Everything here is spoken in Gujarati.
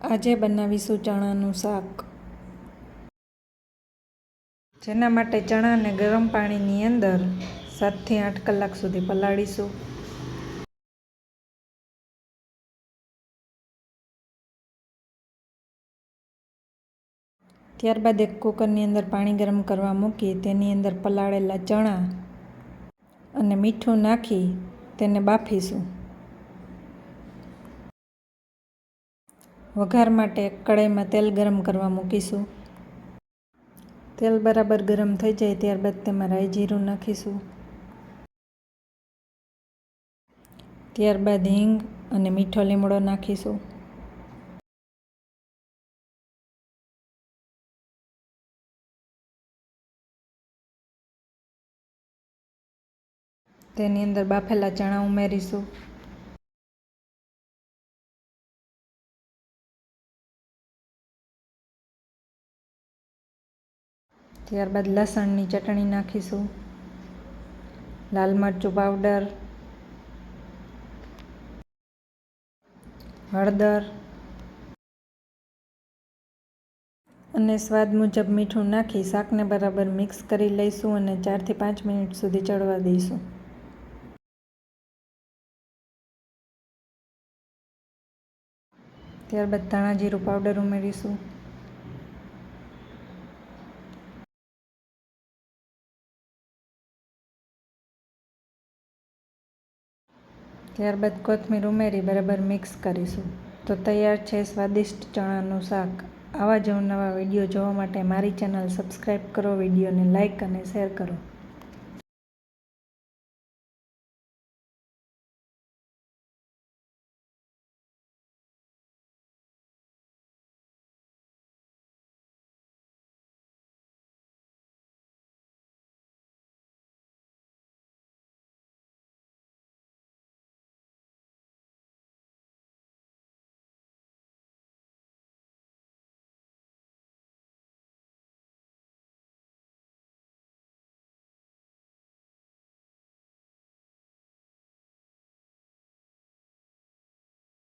આજે બનાવીશું ચણાનું શાક, જેના માટે ચણાને ગરમ પાણીની અંદર 7 થી 8 કલાક સુધી પલાળીશું. ત્યારબાદ એક કુકરની અંદર પાણી ગરમ કરવા મૂકી તેની અંદર પલાળેલા ચણા અને મીઠું નાખી તેને બાફીશું. વઘાર માટે એક કઢાઈમાં તેલ ગરમ કરવા મૂકીશું. તેલ બરાબર ગરમ થઈ જાય ત્યારબાદ તેમાં રાઈ જીરું નાખીશું. ત્યારબાદ હિંગ અને મીઠો લીમડો નાખીશું. તેની અંદર બાફેલા ચણા ઉમેરીશું. ત્યારબાદ લસણની ચટણી નાખીશું, લાલ મરચું પાવડર, હળદર અને સ્વાદ મુજબ મીઠું નાખી શાકને બરાબર મિક્સ કરી લઈશું અને 4 થી 5 મિનિટ સુધી ચડવા દઈશું. ત્યારબાદ ધાણા જીરું પાવડર ઉમેરીશું. ત્યારબાદ કોથમીર ઉમેરી બરાબર મિક્સ કરીશું. તો તૈયાર છે સ્વાદિષ્ટ ચણાનું શાક. આવા જ નવા વિડીયો જોવા માટે મારી ચેનલ સબસ્ક્રાઈબ કરો, વિડીયોને લાઇક અને શેર કરો.